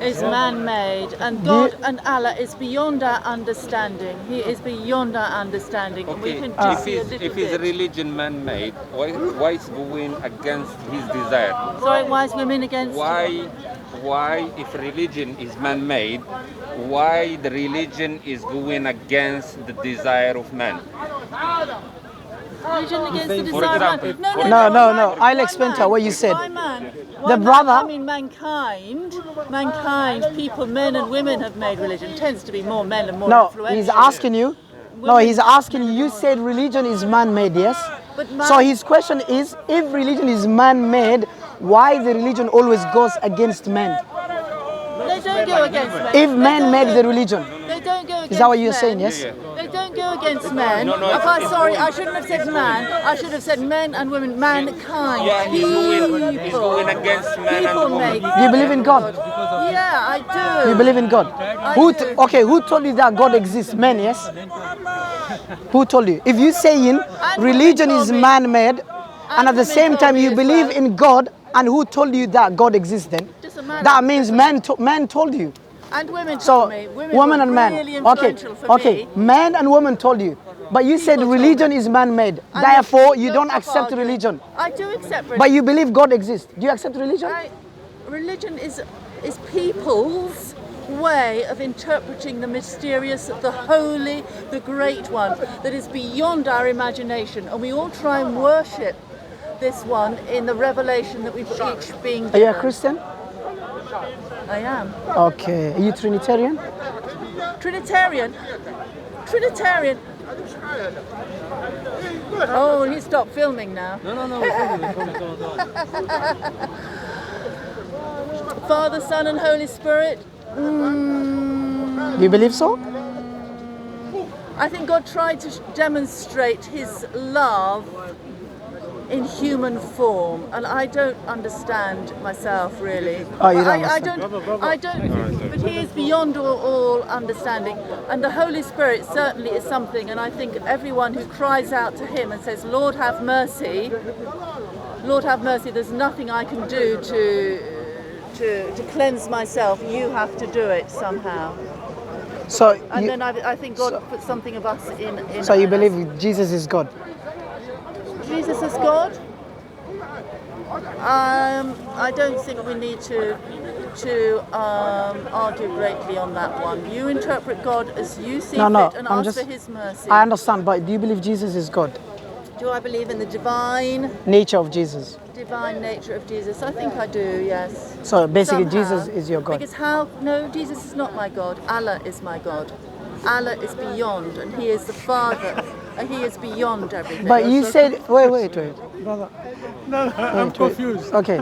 is man-made, and God and Allah is beyond our understanding. He is beyond our understanding. Okay, We can just see a little if his bit. religion man-made, why is going against his desire? Sorry, wise women against. Why, if religion is man-made, why the religion is going against the desire of man? Religion against the For desire of example, man. No. I'll explain to her what you said. Why man? The brother. I mean, mankind, people, men and women have made religion. Tends to be more men and more influential. He's asking you. No, he's asking you. You said religion is man-made, yes? But So his question is, if religion is man-made, why the religion always goes against men? They don't go against men. If man made the religion, They don't go against is that what you're men. saying? Yes. They don't go against men. No, Sorry, I shouldn't have said man. I should have said men and women. Mankind. Yeah, he's going against man and woman. Do you believe in God? Yeah, I do. You believe in God? Who told you that God exists? Men, yes? Who told you? If you're saying religion is man-made, and at the same time you believe in God, and who told you that God exists then? That means man told you. And women So, told me. women and men. Really influential for me. Men and women told you. But you said religion is man-made. And Therefore, you don't stop accept arguing. religion. I do accept religion. But you believe God exists. Do you accept religion? Religion is people's way of interpreting the mysterious, the holy, the great one that is beyond our imagination, and we all try and worship this one in the revelation that we've each been given. Are you a Christian? I am. Okay. Are you Trinitarian? Trinitarian. Oh, he stopped filming now. No. Father, Son, and Holy Spirit. Do you believe so? I think God tried to demonstrate his love in human form, and I don't understand myself really. Oh, you don't I understand. don't, but he is beyond all understanding, and the Holy Spirit certainly is something, and I think everyone who cries out to him and says, Lord have mercy, there's nothing I can do to cleanse myself, you have to do it somehow. So And then I think God put something of us in So you us. believe Jesus is God? Jesus is God? I don't think we need to argue greatly on that one. You interpret God as you see fit and ask for his mercy. I understand, but do you believe Jesus is God? Do I believe in the divine Nature of Jesus. nature of Jesus? I think I do, yes. So basically Somehow. Jesus is your God. Because no, Jesus is not my God. Allah is my God. Allah is beyond, and he is the Father, and he is beyond everything. But you said, wait. Brother. No, I'm confused. Okay.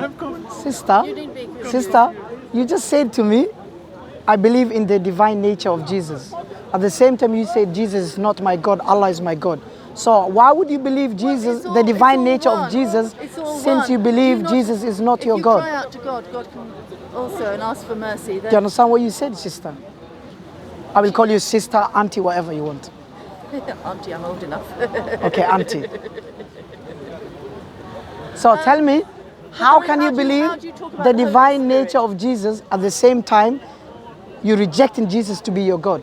Sister, You didn't be confused. Sister, you just said to me, I believe in the divine nature of Jesus. At the same time, you said Jesus is not my God, Allah is my God. So why would you believe Jesus, the divine nature of Jesus, since you believe Jesus is not your God? If you cry out to God, God can also and ask for mercy. Do you understand what you said, sister? I will call you sister, auntie, whatever you want. Auntie, I'm old enough. Okay, auntie. So tell me, how can you believe the divine nature of Jesus at the same time you're rejecting Jesus to be your God?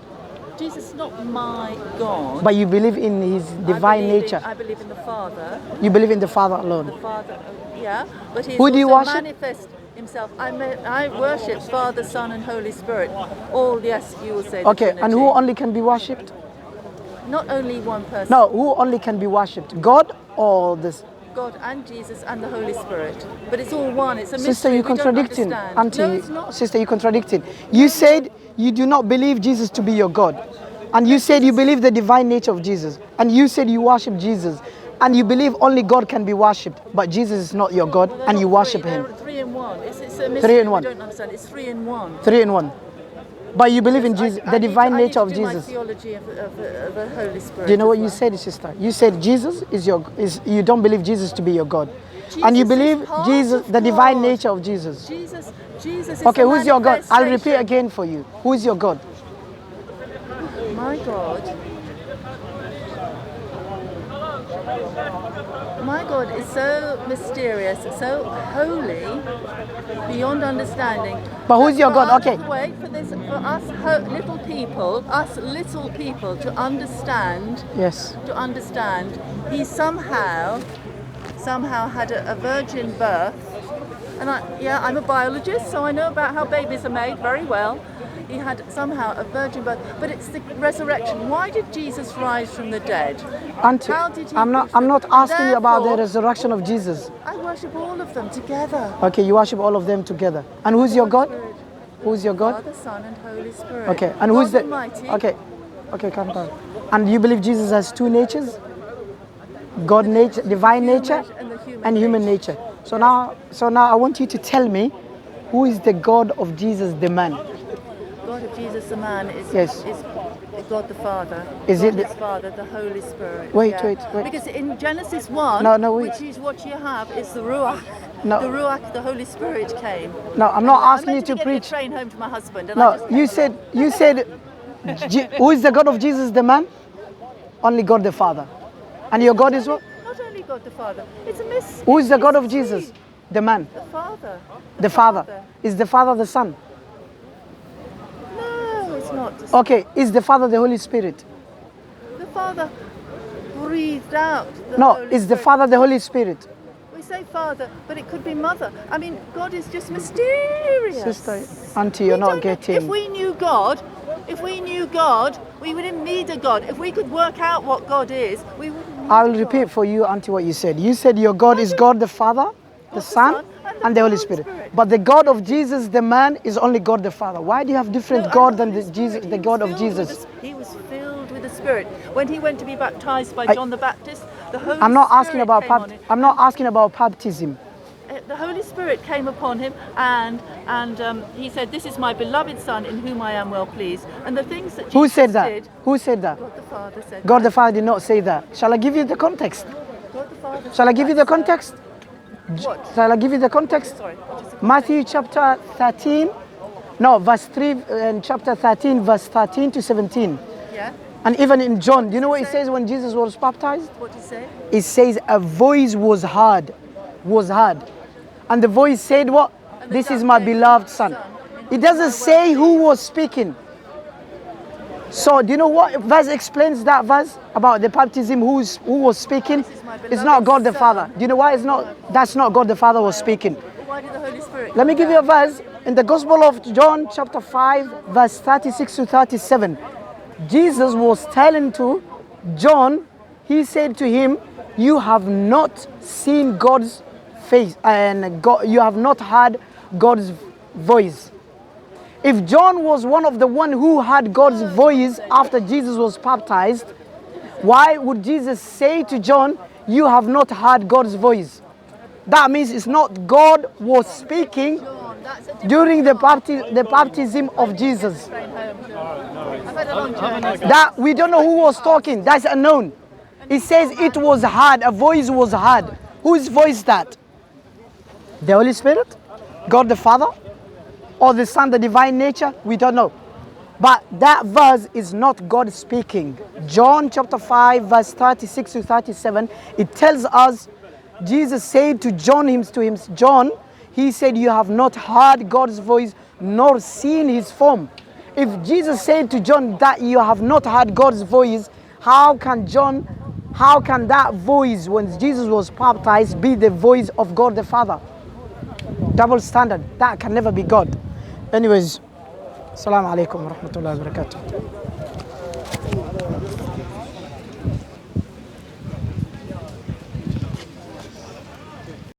Jesus is not my God. But you believe in his divine nature. I believe in the Father. You believe in the Father alone. The Father, yeah. But he's Who do you also worship? manifest himself. I worship Father, Son, and Holy Spirit. All, yes, you will say the Okay, and who Trinity. only can be worshipped? Not only one person. No, who only can be worshipped? God or this? God and Jesus and the Holy Spirit. But it's all one. It's a mystery. Sister, you're we don't contradicting. understand. Auntie, No, it's not. sister, you're contradicting. You said you do not believe Jesus to be your God. And you said you believe the divine nature of Jesus. And you said you worship Jesus. And you believe only God can be worshipped. But Jesus is not your God, Well, and they're you not worship three, him. they're 3 in 1. It's a mystery. 3 in 1. We don't understand. It's 3 in 1. 3 in 1. But you believe in Jesus, I the need divine to- I need nature to of do my Jesus. theology of the Holy Spirit. Do you know as what you well. said, sister? You said Jesus is you don't believe Jesus to be your God. And you Jesus is believe part Jesus, of the divine God. nature of Jesus. Jesus is Okay, the who's your God? I'll repeat manifestation. again for you. Who is your God? My God. My God is so mysterious, so holy, beyond understanding. But who's your God? Okay. Wait for this, for us little people to understand. Yes. To understand, he somehow had a virgin birth, and I'm a biologist, so I know about how babies are made very well. He had somehow a virgin birth, but it's the resurrection. Why did Jesus rise from the dead? Auntie, How did he I'm not asking you about the resurrection of Jesus. I worship all of them together. Okay, you worship all of them together. And who's your God? Who's your God? Father, Son, and Holy Spirit. Okay, and who's the Almighty. Okay, calm down. And you believe Jesus has two natures? God nature, divine nature, and human nature. So now I want you to tell me, who is the God of Jesus, the man? God of Jesus, the man, is God the Father. Is God it the his Father, the Holy Spirit? Wait. Because in Genesis 1, wait. which is what you have, is the Ruach. No. The Ruach, the Holy Spirit came. No, I'm not asking you to I'm preach. a train home to my husband. And No, you said, who is the God of Jesus, the man? Only God the Father. And your God is what? Not only God the Father. It's a mystery. Who is the God of Jesus? The man. The Father. The Father. Is the Father the Son? No, it's not. Okay, is the Father the Holy Spirit? The Father breathed out. Is the Father the Holy Spirit? We say Father, but it could be Mother. I mean, God is just mysterious. Sister, Auntie, you're not getting. If we knew God, we wouldn't need a God. If we could work out what God is, we wouldn't need I'll God. repeat for you, Auntie, what you said. You said your God is God the Father, the Son, and the Holy Spirit. But the God of Jesus, the man, is only God the Father. Why do you have different God than the God of Jesus? He was filled with the Spirit. When he went to be baptized by John the Baptist, the Holy I'm not Spirit asking about came on him. I'm not asking about baptism. The Holy Spirit came upon him, and he said, "This is my beloved Son, in whom I am well pleased." And the things that Jesus Who said that? did, Who said that? God the Father said. God the Father did not say that. Shall I give you the context? God the Father Shall I said give you that, the context? What? Shall I give you the context? Sorry. What is the Matthew chapter 13, no, verse 3 and chapter 13, verse 13 to 17. Yeah. And even in John, do you know what it says when Jesus was baptized? What did he say? It says a voice was heard. And the voice said what? This is my beloved Son. It doesn't say who was speaking. So do you know what verse explains that verse about the baptism? Who was speaking? It's not God the Father. Do you know why it's not? That's not God the Father was speaking. Why did the Holy Spirit? Let me give you a verse in the Gospel of John chapter 5 verse 36 to 37. Jesus was telling to John, he said to him, you have not seen God's face and you have not heard God's voice. If John was one of the one who had God's voice after Jesus was baptized, why would Jesus say to John, you have not heard God's voice? That means it's not God was speaking during the baptism of Jesus. That we don't know who was talking. That's unknown. It says it was heard. A voice was heard. Whose voice that? The Holy Spirit? God the Father? Or the Son, the divine nature? We don't know. But that verse is not God speaking. John chapter 5 verse 36 to 37, it tells us, Jesus said to John, he said, you have not heard God's voice nor seen his form. If Jesus said to John that you have not heard God's voice, how can that voice when Jesus was baptized be the voice of God the Father? Double standard. That can never be God. Anyways, Assalamu alaikum wa rahmatullahi wa barakatuh.